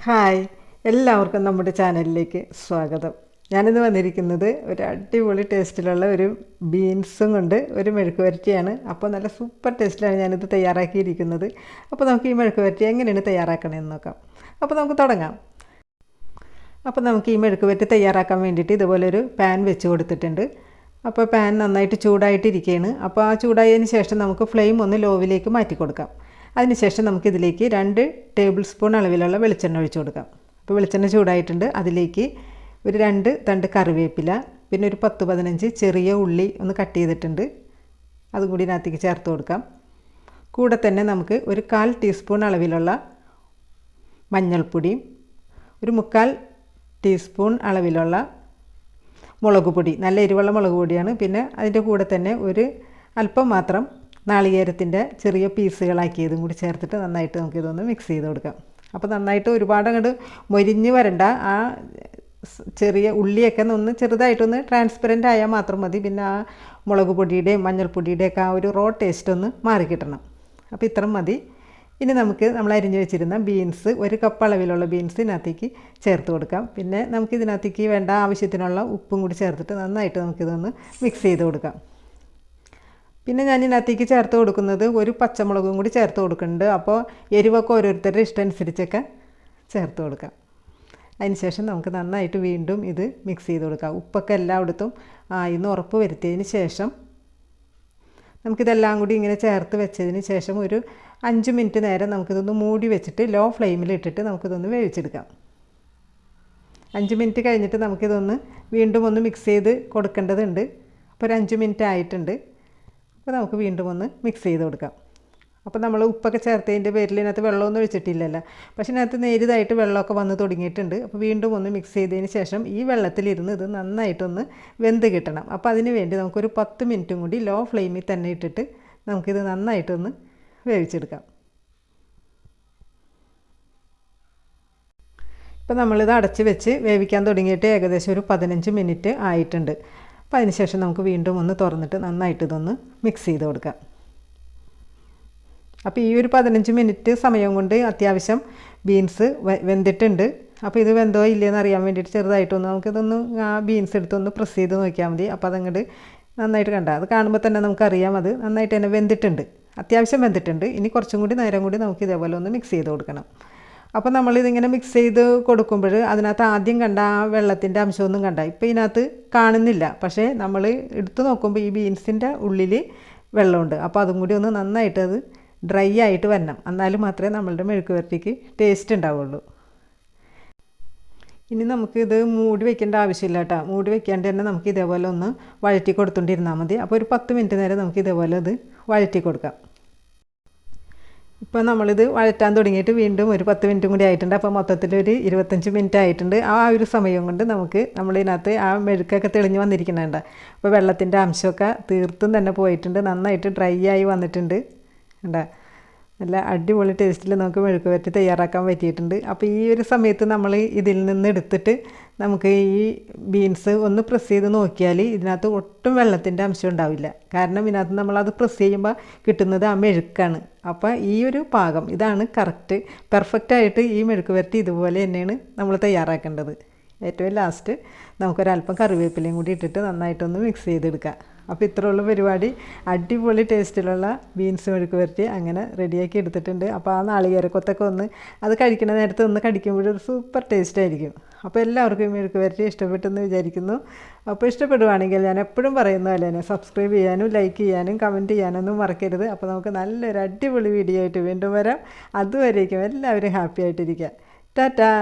Hi, എല്ലാവർക്കും നമ്മുടെ ചാനലിലേക്ക് സ്വാഗതം. ഞാനിന്ന് വന്നിരിക്കുന്നത് ഒരു അടിപൊളി ടേസ്റ്റിലുള്ള ഒരു ബീൻസും കൊണ്ട് ഒരു മെഴുക്ക് വരട്ടിയാണ്. അപ്പോൾ നല്ല സൂപ്പർ ടേസ്റ്റിലാണ് ഞാനിത് തയ്യാറാക്കിയിരിക്കുന്നത്. അപ്പോൾ നമുക്ക് ഈ മെഴുക്ക് വരട്ടി എങ്ങനെയാണ് തയ്യാറാക്കണമെന്ന് നോക്കാം. അപ്പോൾ നമുക്ക് തുടങ്ങാം. അപ്പോൾ നമുക്ക് ഈ മെഴുക്ക് വരട്ടി തയ്യാറാക്കാൻ വേണ്ടിയിട്ട് ഇതുപോലൊരു പാൻ വെച്ച് കൊടുത്തിട്ടുണ്ട്. അപ്പോൾ പാൻ നന്നായിട്ട് ചൂടായിട്ടിരിക്കുകയാണ്. അപ്പോൾ ആ ചൂടായതിന് ശേഷം നമുക്ക് ഫ്ലെയിം ഒന്ന് ലോവിലേക്ക് മാറ്റി കൊടുക്കാം. അതിനുശേഷം നമുക്കിതിലേക്ക് 2 ടേബിൾ സ്പൂൺ അളവിലുള്ള വെളിച്ചെണ്ണ ഒഴിച്ചു കൊടുക്കാം. അപ്പോൾ വെളിച്ചെണ്ണ ചൂടായിട്ടുണ്ട്. അതിലേക്ക് ഒരു 2 തണ്ട് കറിവേപ്പില, പിന്നെ ഒരു 10-15 ചെറിയ ഉള്ളി ഒന്ന് കട്ട് ചെയ്തിട്ടുണ്ട്, അതും കൂടി ഇതിനകത്തേക്ക് ചേർത്ത് കൊടുക്കാം. കൂടെ തന്നെ നമുക്ക് ഒരു 1/4 ടീസ്പൂൺ അളവിലുള്ള മഞ്ഞൾപ്പൊടിയും ഒരു 3/4 ടീസ്പൂൺ അളവിലുള്ള മുളക് പൊടി, നല്ല എരിവുള്ള മുളക് പൊടിയാണ്. പിന്നെ അതിൻ്റെ കൂടെ തന്നെ ഒരു അല്പം മാത്രം നാളികേരത്തിൻ്റെ ചെറിയ പീസുകളാക്കിയതും കൂടി ചേർത്തിട്ട് നന്നായിട്ട് നമുക്കിതൊന്ന് മിക്സ് ചെയ്ത് കൊടുക്കാം. അപ്പോൾ നന്നായിട്ട് ഒരുപാട് അങ്ങോട്ട് മൊരിഞ്ഞ് വരണ്ട. ആ ചെറിയ ഉള്ളിയൊക്കെ ഒന്ന് ചെറുതായിട്ടൊന്ന് ട്രാൻസ്പെറൻ്റ് ആയാൽ മാത്രം മതി. പിന്നെ ആ മുളക് പൊടിയുടെയും മഞ്ഞൾപ്പൊടിയുടെയൊക്കെ ആ ഒരു റോ ടേസ്റ്റ് ഒന്ന് മാറിക്കിട്ടണം. അപ്പോൾ ഇത്ര മതി. ഇനി നമ്മൾ അരിഞ്ഞ് വെച്ചിരുന്ന ബീൻസ്, 1 കപ്പ് അളവിലുള്ള ബീൻസ് ഇതിനകത്തേക്ക് ചേർത്ത് കൊടുക്കാം. പിന്നെ നമുക്കിതിനകത്തേക്ക് വേണ്ട ആവശ്യത്തിനുള്ള ഉപ്പും കൂടി ചേർത്തിട്ട് നന്നായിട്ട് നമുക്കിതൊന്ന് മിക്സ് ചെയ്ത് കൊടുക്കാം. പിന്നെ ഞാൻ ഇതിനകത്തേക്ക് ചേർത്ത് കൊടുക്കുന്നത് ഒരു പച്ചമുളകും കൂടി ചേർത്ത് കൊടുക്കുന്നുണ്ട്. അപ്പോൾ എരിവൊക്കെ ഓരോരുത്തരുടെ ഇഷ്ടം അനുസരിച്ചൊക്കെ ചേർത്ത് കൊടുക്കാം. അതിനുശേഷം നമുക്ക് നന്നായിട്ട് വീണ്ടും ഇത് മിക്സ് ചെയ്ത് കൊടുക്കാം. ഉപ്പൊക്കെ എല്ലായിടത്തും ഇന്ന് ഉറപ്പ് വരുത്തിയതിന് ശേഷം നമുക്കിതെല്ലാം കൂടി ഇങ്ങനെ ചേർത്ത് വെച്ചതിന് ശേഷം ഒരു 5 മിനിറ്റ് നേരം നമുക്കിതൊന്ന് മൂടി വെച്ചിട്ട് ലോ ഫ്ലെയിമിൽ ഇട്ടിട്ട് നമുക്കിതൊന്ന് വേവിച്ചെടുക്കാം. 5 മിനിറ്റ് കഴിഞ്ഞിട്ട് നമുക്കിതൊന്ന് വീണ്ടും ഒന്ന് മിക്സ് ചെയ്ത് കൊടുക്കേണ്ടതുണ്ട്. അപ്പോൾ ഒരു 5 മിനിറ്റ് ആയിട്ടുണ്ട്. അപ്പോൾ നമുക്ക് വീണ്ടും ഒന്ന് മിക്സ് ചെയ്ത് കൊടുക്കാം. അപ്പോൾ നമ്മൾ ഉപ്പൊക്കെ ചേർത്തതിൻ്റെ പേരിൽ ഇതിനകത്ത് വെള്ളമൊന്നും ഒഴിച്ചിട്ടില്ലല്ലോ, പക്ഷേ ഇതിനകത്ത് നേരിയതായിട്ട് വെള്ളമൊക്കെ വന്ന് തുടങ്ങിയിട്ടുണ്ട്. അപ്പോൾ വീണ്ടും ഒന്ന് മിക്സ് ചെയ്തതിന് ശേഷം ഈ വെള്ളത്തിലിരുന്ന് ഇത് നന്നായിട്ടൊന്ന് വെന്ത് കിട്ടണം. അപ്പോൾ അതിന് വേണ്ടി നമുക്കൊരു 10 മിനിറ്റും കൂടി ലോ ഫ്ലെയിമിൽ തന്നെ ഇട്ടിട്ട് നമുക്കിത് നന്നായിട്ടൊന്ന് വേവിച്ചെടുക്കാം. ഇപ്പോൾ നമ്മളിത് അടച്ച് വെച്ച് വേവിക്കാൻ തുടങ്ങിയിട്ട് ഏകദേശം ഒരു 15 മിനിറ്റ് ആയിട്ടുണ്ട്. അപ്പോൾ അതിന് ശേഷം നമുക്ക് വീണ്ടും ഒന്ന് തുറന്നിട്ട് നന്നായിട്ട് ഇതൊന്ന് മിക്സ് ചെയ്ത് കൊടുക്കാം. അപ്പോൾ ഈ ഒരു 15 മിനിറ്റ് സമയം കൊണ്ട് അത്യാവശ്യം ബീൻസ് വെന്തിട്ടുണ്ട്. അപ്പോൾ ഇത് വെന്തോ ഇല്ലയെന്ന് അറിയാൻ വേണ്ടിയിട്ട് ചെറുതായിട്ടൊന്ന് നമുക്കിതൊന്ന് ആ ബീൻസ് എടുത്തൊന്ന് പ്രസ് ചെയ്ത് നോക്കിയാൽ മതി. അപ്പോൾ അതങ്ങോട്ട് നന്നായിട്ട് അത് കാണുമ്പോൾ തന്നെ നമുക്കറിയാം അത് നന്നായിട്ട് തന്നെ വെന്തിട്ടുണ്ട്, അത്യാവശ്യം വെന്തിട്ടുണ്ട്. ഇനി കുറച്ചും കൂടി നേരം കൂടി നമുക്ക് ഇതേപോലെ ഒന്ന് മിക്സ് ചെയ്ത് കൊടുക്കണം. അപ്പോൾ നമ്മളിതിങ്ങനെ മിക്സ് ചെയ്ത് കൊടുക്കുമ്പോൾ അതിനകത്ത് ആദ്യം കണ്ട ആ വെള്ളത്തിൻ്റെ അംശമൊന്നും കണ്ട ഇപ്പോൾ ഇതിനകത്ത് കാണുന്നില്ല. പക്ഷേ നമ്മൾ എടുത്തു നോക്കുമ്പോൾ ഈ ബീൻസിൻ്റെ ഉള്ളിൽ വെള്ളമുണ്ട്. അപ്പോൾ അതും കൂടി ഒന്ന് നന്നായിട്ട് അത് ഡ്രൈ ആയിട്ട് വരണം. എന്നാലും മാത്രമേ നമ്മളുടെ മെഴുക്ക് വരട്ടിക്ക് ടേസ്റ്റ് ഉണ്ടാവുള്ളൂ. ഇനി നമുക്കിത് മൂടി വയ്ക്കേണ്ട ആവശ്യമില്ല കേട്ടോ. മൂടി വയ്ക്കാണ്ട് തന്നെ നമുക്ക് ഇതേപോലെ ഒന്ന് വഴറ്റി കൊടുത്തുകൊണ്ടിരുന്നാൽ മതി. അപ്പോൾ ഒരു 10 മിനിറ്റ് നേരം നമുക്ക് ഇതേപോലെ അത് വഴറ്റി കൊടുക്കാം. ഇപ്പോൾ നമ്മളിത് വഴറ്റാൻ തുടങ്ങിയിട്ട് വീണ്ടും ഒരു 10 മിനിറ്റും കൂടി ആയിട്ടുണ്ട്. അപ്പോൾ മൊത്തത്തിലൊരു 25 മിനിറ്റ് ആയിട്ടുണ്ട്. ആ ഒരു സമയം കൊണ്ട് നമ്മളിതിനകത്ത് ആ മെഴുക്കൊക്കെ തെളിഞ്ഞ് വന്നിരിക്കുന്നുണ്ട്. അപ്പോൾ വെള്ളത്തിൻ്റെ അംശമൊക്കെ തീർത്തും തന്നെ പോയിട്ടുണ്ട്, നന്നായിട്ട് ഡ്രൈ ആയി വന്നിട്ടുണ്ട്. കണ്ടോ, നല്ല അടിപൊളി ടേസ്റ്റിൽ നമുക്ക് മെഴുക്ക് വരട്ടി തയ്യാറാക്കാൻ പറ്റിയിട്ടുണ്ട്. അപ്പോൾ ഈ ഒരു സമയത്ത് നമ്മൾ ഇതിൽ നിന്ന് എടുത്തിട്ട് നമുക്ക് ഈ ബീൻസ് ഒന്ന് പ്രസ് ചെയ്ത് നോക്കിയാൽ ഇതിനകത്ത് ഒട്ടും വെള്ളത്തിൻ്റെ അംശം ഉണ്ടാവില്ല. കാരണം ഇതിനകത്ത് നമ്മളത് പ്രസ് ചെയ്യുമ്പോൾ കിട്ടുന്നത് ആ മെഴുക്കാണ്. അപ്പോൾ ഈ ഒരു പാകം ഇതാണ് കറക്റ്റ്, പെർഫെക്റ്റായിട്ട് ഈ മെഴുക്ക് വരട്ടി ഇതുപോലെ തന്നെയാണ് നമ്മൾ തയ്യാറാക്കേണ്ടത്. ഏറ്റവും ലാസ്റ്റ് നമുക്കൊരല്പം കറിവേപ്പിലയും കൂടി ഇട്ടിട്ട് നന്നായിട്ടൊന്ന് മിക്സ് ചെയ്തെടുക്കാം. അപ്പോൾ ഇത്രയുള്ള പരിപാടി. അടിപൊളി ടേസ്റ്റിലുള്ള ബീൻസ് മെഴുക്ക് വരട്ടി അങ്ങനെ റെഡിയാക്കി എടുത്തിട്ടുണ്ട്. അപ്പോൾ ആ നാളികേരക്കൊത്തൊക്കെ ഒന്ന് അത് കഴിക്കുന്ന നേരത്ത് ഒന്ന് കടിക്കുമ്പോഴൊരു സൂപ്പർ ടേസ്റ്റ് ആയിരിക്കും. അപ്പോൾ എല്ലാവർക്കും ഈ മെഴുക്ക് വരട്ടി ഇഷ്ടപ്പെട്ടെന്ന് വിചാരിക്കുന്നു. അപ്പോൾ ഇഷ്ടപ്പെടുവാണെങ്കിൽ ഞാൻ എപ്പോഴും പറയുന്ന പോലെ തന്നെ സബ്സ്ക്രൈബ് ചെയ്യാനും ലൈക്ക് ചെയ്യാനും കമൻറ്റ് ചെയ്യാനൊന്നും മറക്കരുത്. അപ്പോൾ നമുക്ക് നല്ലൊരു അടിപൊളി വീഡിയോ ആയിട്ട് വീണ്ടും വരാം. അതുവരേക്കും എല്ലാവരും ഹാപ്പി ആയിട്ടിരിക്കുക. ടാറ്റാ.